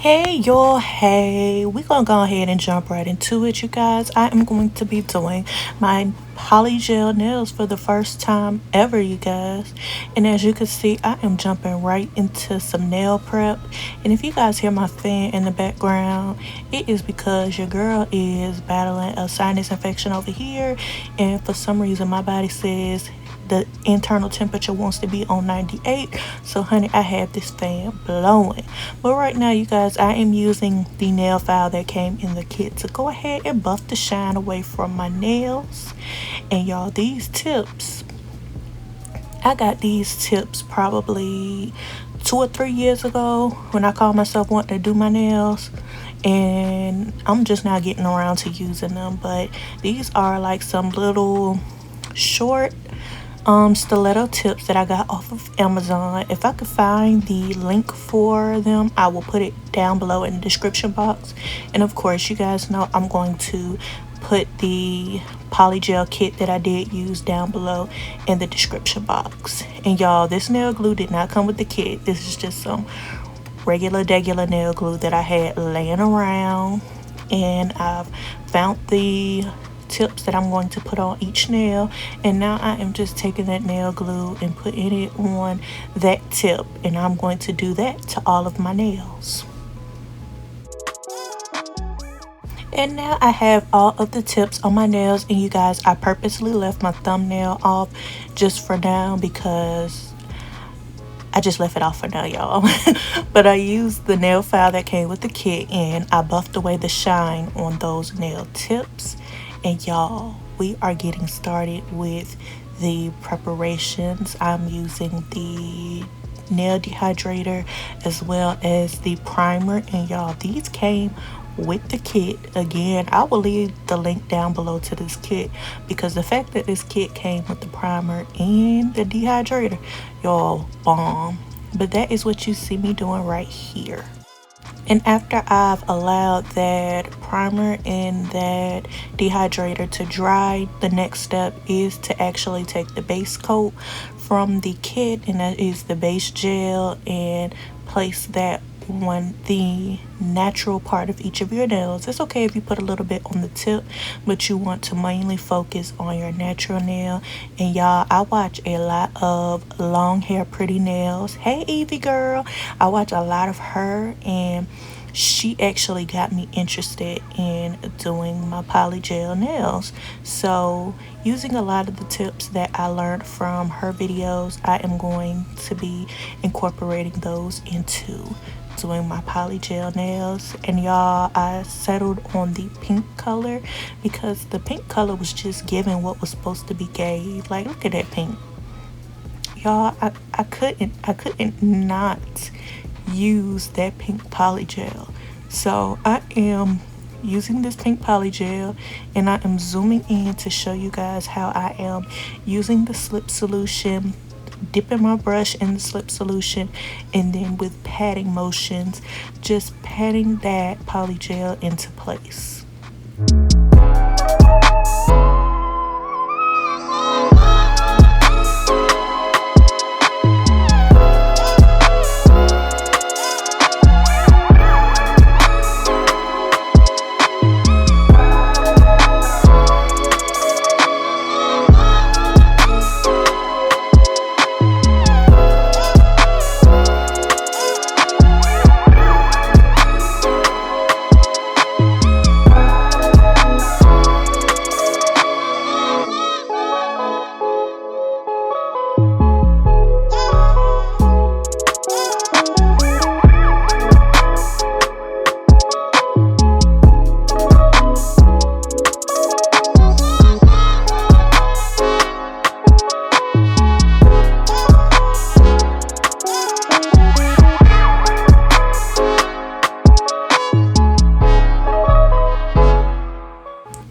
Hey y'all, hey, we're gonna go ahead and jump right into it, you guys. I am going to be doing my polygel nails for the first time ever, you guys. And as you can see, I am jumping right into some nail prep. And if you guys hear my fan in the background, it is because your girl is battling a sinus infection over here, and for some reason my body says the internal temperature wants to be on 98. So honey, I have this fan blowing. But right now, you guys, I am using the nail file that came in the kit to go ahead and buff the shine away from my nails. And y'all, these tips, I got these tips probably 2 or 3 years ago when I called myself wanting to do my nails, and I'm just now getting around to using them. But these are like some little short stiletto tips that I got off of Amazon. If I could find the link for them, I will put it down below in the description box. And of course, you guys know I'm going to put the polygel kit that I did use down below in the description box. And y'all, this nail glue did not come with the kit. This is just some regular nail glue that I had laying around, and I've found the tips that I'm going to put on each nail, and now I am just taking that nail glue and putting it on that tip, and I'm going to do that to all of my nails. And now I have all of the tips on my nails, and you guys, I purposely left my thumbnail off just for now because I just left it off for now, y'all. But I used the nail file that came with the kit, and I buffed away the shine on those nail tips. And y'all, we are getting started with the preparations. I'm using the nail dehydrator as well as the primer. And y'all, these came with the kit. Again, I will leave the link down below to this kit because the fact that this kit came with the primer and the dehydrator, y'all, bomb. But that is what you see me doing right here. And after I've allowed that primer and that dehydrator to dry, the next step is to actually take the base coat from the kit, and that is the base gel, and place that on the natural part of each of your nails. It's okay if you put a little bit on the tip, but you want to mainly focus on your natural nail. And y'all, I watch a lot of long hair pretty nails. Hey Evie girl, I watch a lot of her, and she actually got me interested in doing my polygel nails. So using a lot of the tips that I learned from her videos, I am going to be incorporating those into doing my polygel nails. And y'all, I settled on the pink color because the pink color was just giving what was supposed to be gave. Like, look at that pink, y'all. I couldn't not use that pink polygel. So I am using this pink polygel, and I am zooming in to show you guys how I am using the slip solution, dipping my brush in the slip solution, and then with patting motions, just patting that polygel into place.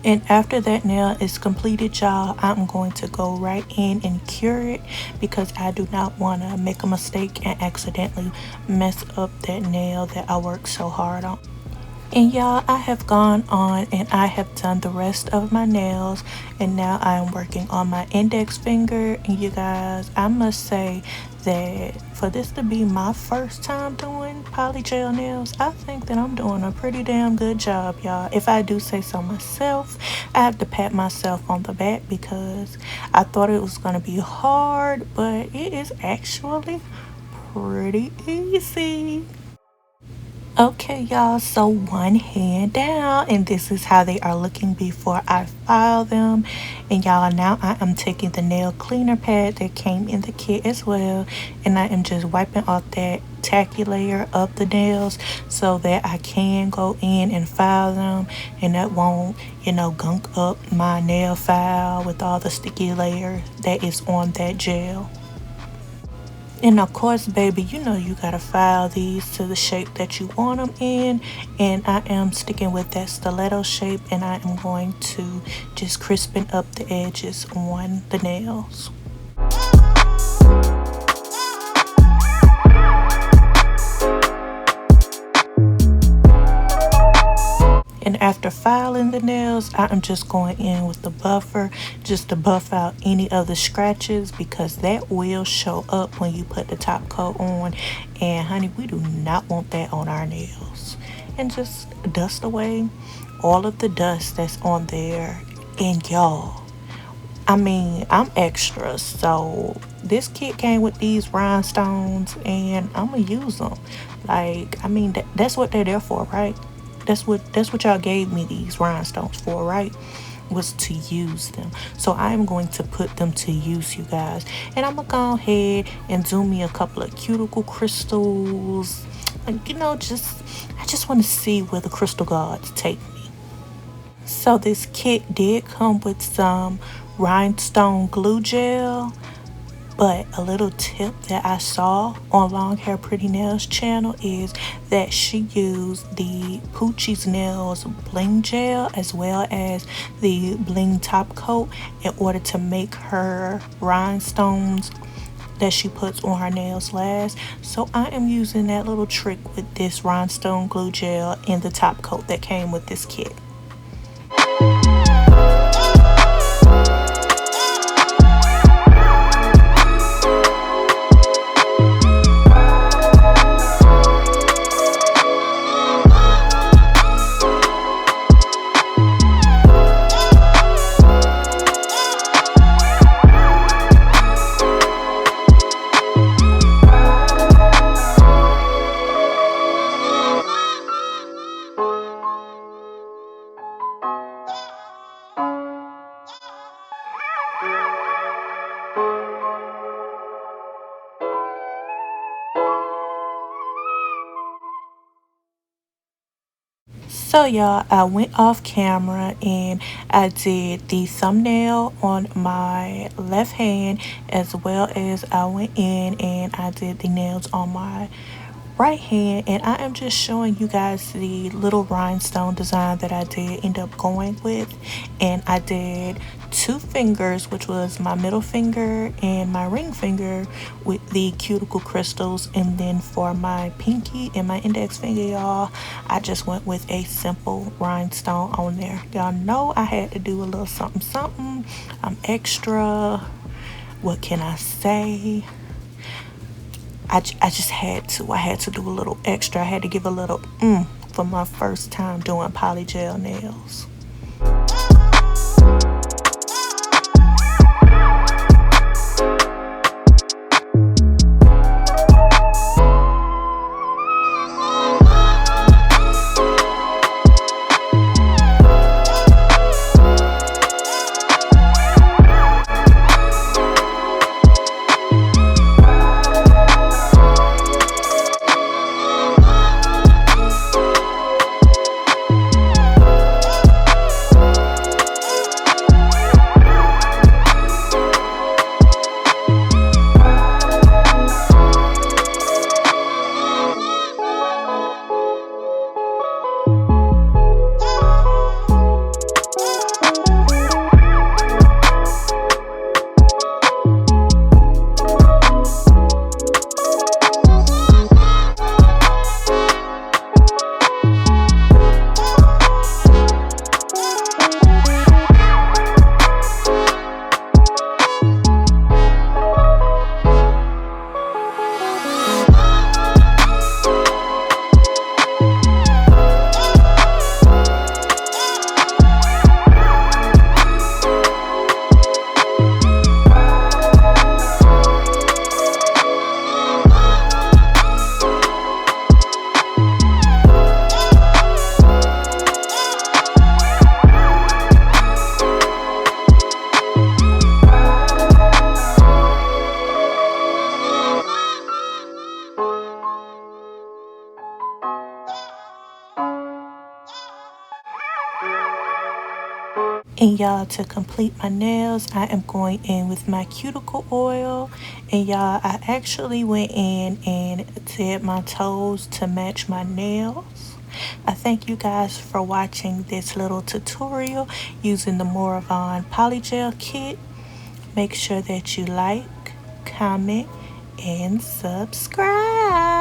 And after that nail is completed, y'all, I'm going to go right in and cure it because I do not want to make a mistake and accidentally mess up that nail that I worked so hard on. And y'all, I have gone on and I have done the rest of my nails, and now I am working on my index finger. And you guys, I must say that for this to be my first time doing polygel nails, I think that I'm doing a pretty damn good job, y'all. If I do say so myself, I have to pat myself on the back because I thought it was going to be hard, but it is actually pretty easy. Okay, y'all, so one hand down, and this is how they are looking before I file them. And y'all, now I am taking the nail cleaner pad that came in the kit as well, and I am just wiping off that tacky layer of the nails so that I can go in and file them, and that won't, gunk up my nail file with all the sticky layer that is on that gel. And of course, baby, you gotta file these to the shape that you want them in. And I am sticking with that stiletto shape, and I am going to just crispen up the edges on the nails. And after filing the nails, I am just going in with the buffer just to buff out any of the scratches, because that will show up when you put the top coat on. And honey, we do not want that on our nails. And just dust away all of the dust that's on there. And y'all, I mean, I'm extra, so this kit came with these rhinestones, and I'm gonna use them. Like, I mean, that's what they're there for, right? That's what y'all gave me these rhinestones for, right? Was to use them. So I'm going to put them to use, you guys. And I'm gonna go ahead and do me a couple of cuticle crystals. Like, I just want to see where the crystal gods take me. So this kit did come with some rhinestone glue gel. But a little tip that I saw on Long Hair Pretty Nails channel is that she used the Poochie's Nails bling gel as well as the bling top coat in order to make her rhinestones that she puts on her nails last. So I am using that little trick with this rhinestone glue gel and the top coat that came with this kit. So y'all, I went off camera and I did the thumbnail on my left hand, as well as I went in and I did the nails on my right hand. And I am just showing you guys the little rhinestone design that I did end up going with. And I did 2 fingers, which was my middle finger and my ring finger, with the cuticle crystals. And then for my pinky and my index finger, y'all, I just went with a simple rhinestone on there. Y'all know I had to do a little something something. I'm extra. What can I say? I just had to. I had to do a little extra. I had to give a little for my first time doing polygel nails. And y'all, to complete my nails, I am going in with my cuticle oil. And y'all, I actually went in and did my toes to match my nails. I thank you guys for watching this little tutorial using the Morovan Polygel kit. Make sure that you like, comment, and subscribe.